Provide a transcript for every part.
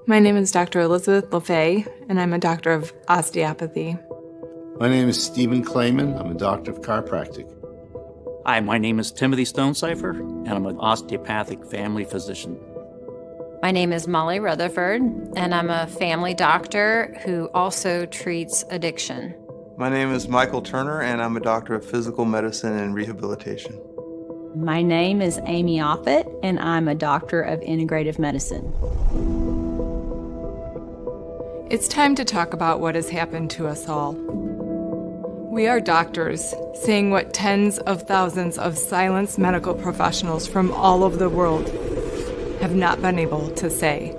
My name is Dr. Elizabeth LaFay, and I'm a doctor of osteopathy. My name is Stephen Clayman. I'm a doctor of chiropractic. Hi, my name is Timothy Stonecipher, and I'm an osteopathic family physician. My name is Molly Rutherford, and I'm a family doctor who also treats addiction. My name is Michael Turner, and I'm a doctor of physical medicine and rehabilitation. My name is Amy Offit, and I'm a doctor of integrative medicine. It's time to talk about what has happened to us all. We are doctors, saying what tens of thousands of silenced medical professionals from all over the world have not been able to say.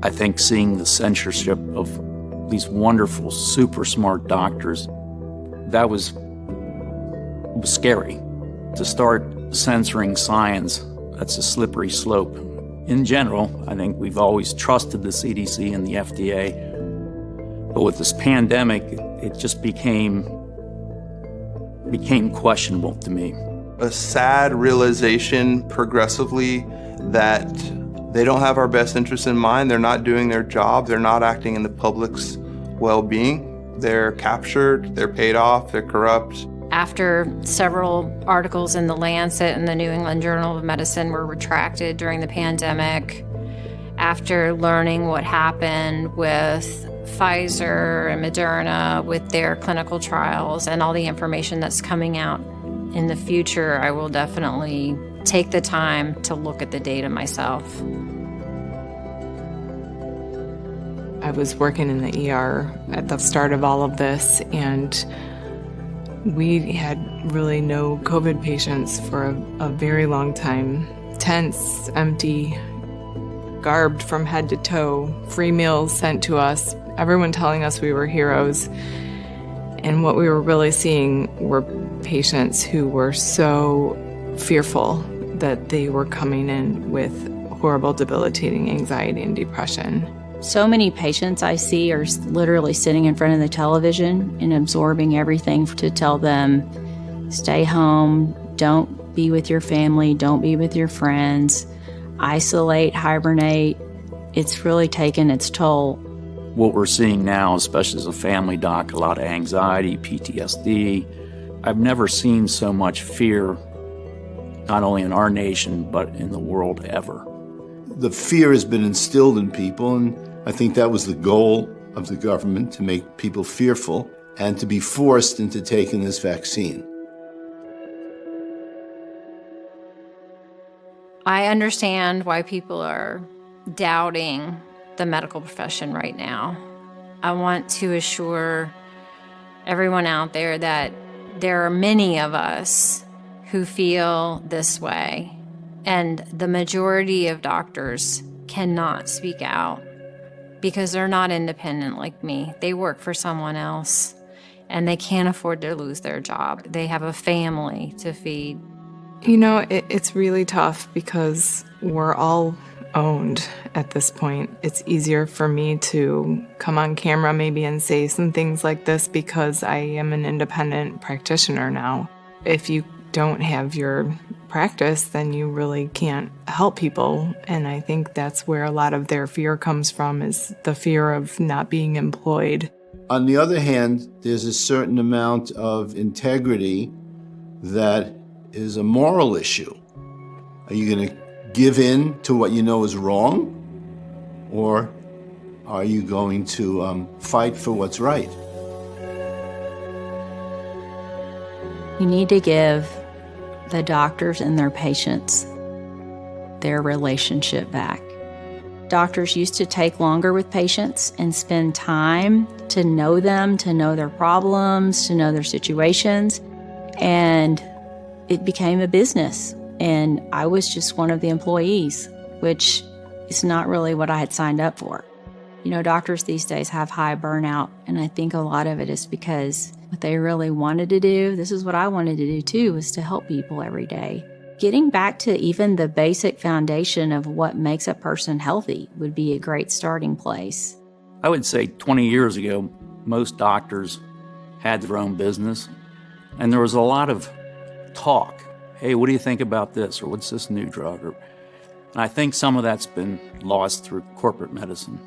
I think seeing the censorship of these wonderful, super smart doctors, that was scary. To start censoring science, that's a slippery slope. In general, I think we've always trusted the CDC and the FDA. But with this pandemic, it just became questionable to me. A sad realization progressively that they don't have our best interests in mind. They're not doing their job. They're not acting in the public's well-being. They're captured, they're paid off, they're corrupt. After several articles in The Lancet and the New England Journal of Medicine were retracted during the pandemic, after learning what happened with Pfizer and Moderna with their clinical trials and all the information that's coming out in the future, I will definitely take the time to look at the data myself. I was working in the ER at the start of all of this, and we had really no COVID patients for a very long time. Tents, empty, garbed from head to toe, free meals sent to us, everyone telling us we were heroes. And what we were really seeing were patients who were so fearful that they were coming in with horrible, debilitating anxiety and depression. So many patients I see are literally sitting in front of the television and absorbing everything to tell them, stay home, don't be with your family, don't be with your friends, isolate, hibernate. It's really taken its toll. What we're seeing now, especially as a family doc, a lot of anxiety, PTSD. I've never seen so much fear, not only in our nation, but in the world ever. The fear has been instilled in people, and I think that was the goal of the government, to make people fearful and to be forced into taking this vaccine. I understand why people are doubting the medical profession right now. I want to assure everyone out there that there are many of us who feel this way, and the majority of doctors cannot speak out because they're not independent like me. They work for someone else, and they can't afford to lose their job. They have a family to feed. You know, it's really tough because we're all owned at this point. It's easier for me to come on camera maybe and say some things like this because I am an independent practitioner now. If you don't have your practice, then you really can't help people. And I think that's where a lot of their fear comes from, is the fear of not being employed. On the other hand, there's a certain amount of integrity that is a moral issue. Are you going to give in to what you know is wrong? Or are you going to fight for what's right? You need to give the doctors and their patients their relationship back. Doctors used to take longer with patients and spend time to know them, to know their problems, to know their situations, and it became a business. And I was just one of the employees, which is not really what I had signed up for. You know, doctors these days have high burnout, and I think a lot of it is because what they really wanted to do, this is what I wanted to do too, was to help people every day. Getting back to even the basic foundation of what makes a person healthy would be a great starting place. I would say 20 years ago, most doctors had their own business, and there was a lot of talk. Hey, what do you think about this? Or what's this new drug? Or And I think some of that's been lost through corporate medicine.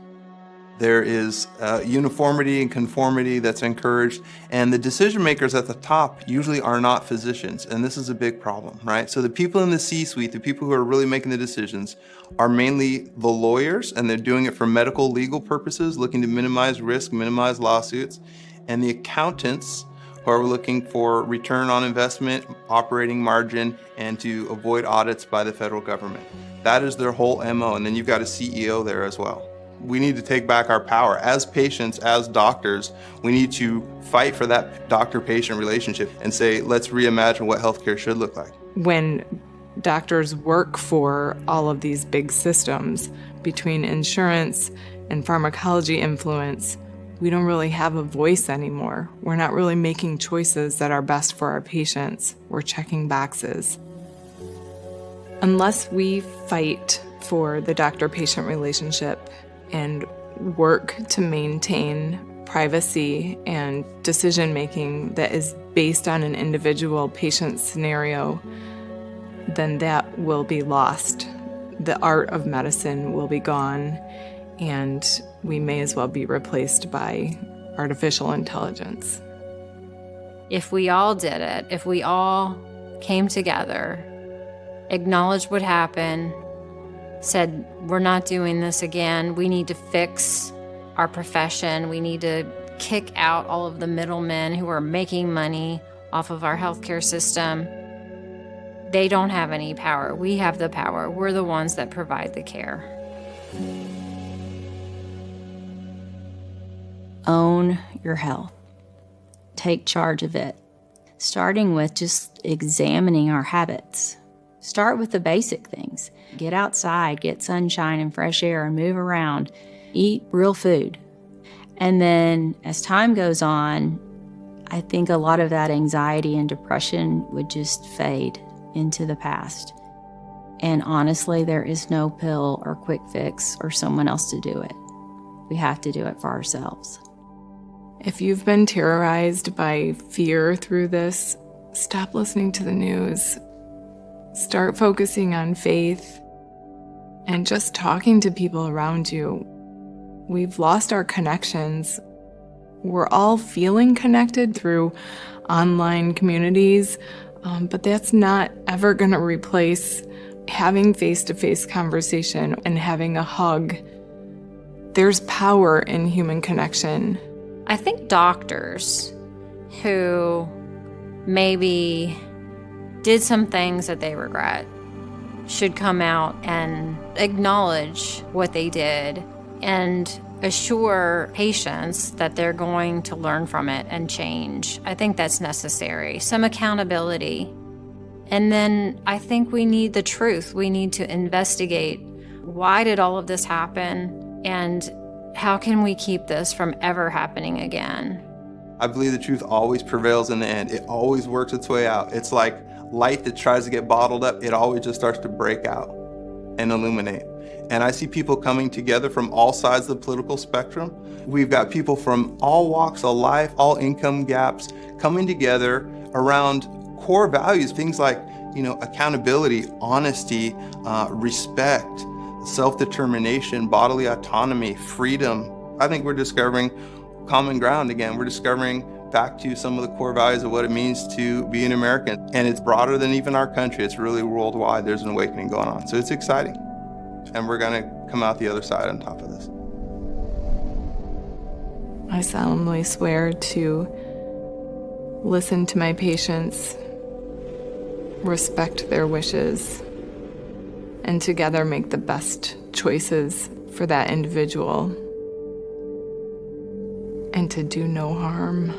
There is uniformity and conformity that's encouraged, and the decision makers at the top usually are not physicians, and this is a big problem, right? So the people in the C-suite, the people who are really making the decisions, are mainly the lawyers, and they're doing it for medical legal purposes, looking to minimize risk, minimize lawsuits, and the accountants who are looking for return on investment, operating margin, and to avoid audits by the federal government. That is their whole MO, and then you've got a CEO there as well. We need to take back our power. As patients, as doctors, we need to fight for that doctor-patient relationship and say, let's reimagine what healthcare should look like. When doctors work for all of these big systems, between insurance and pharmacology influence, we don't really have a voice anymore. We're not really making choices that are best for our patients. We're checking boxes. Unless we fight for the doctor-patient relationship and work to maintain privacy and decision-making that is based on an individual patient scenario, then that will be lost. The art of medicine will be gone, and we may as well be replaced by artificial intelligence. If we all did it, if we all came together, acknowledged what happened, said, we're not doing this again, we need to fix our profession, we need to kick out all of the middlemen who are making money off of our healthcare system. They don't have any power. We have the power. We're the ones that provide the care. Own your health. Take charge of it, starting with just examining our habits. Start with the basic things. Get outside, get sunshine and fresh air and move around. Eat real food. And then as time goes on, I think a lot of that anxiety and depression would just fade into the past. And honestly, there is no pill or quick fix or someone else to do it. We have to do it for ourselves. If you've been terrorized by fear through this, stop listening to the news. Start focusing on faith and just talking to people around you. We've lost our connections. We're all feeling connected through online communities, but that's not ever going to replace having face-to-face conversation and having a hug. There's power in human connection. I think doctors who maybe did some things that they regret should come out and acknowledge what they did and assure patients that they're going to learn from it and change. I think that's necessary. Some accountability. And then I think we need the truth. We need to investigate, why did all of this happen, and how can we keep this from ever happening again? I believe the truth always prevails in the end. It always works its way out. It's like light that tries to get bottled up. It always just starts to break out and illuminate. And I see people coming together from all sides of the political spectrum. We've got people from all walks of life, all income gaps, coming together around core values, things like, accountability, honesty, respect, self-determination, bodily autonomy, freedom. I think we're discovering common ground again. We're discovering back to some of the core values of what it means to be an American. And it's broader than even our country. It's really worldwide. There's an awakening going on. So it's exciting. And we're going to come out the other side on top of this. I solemnly swear to listen to my patients, respect their wishes, and together make the best choices for that individual, and to do no harm.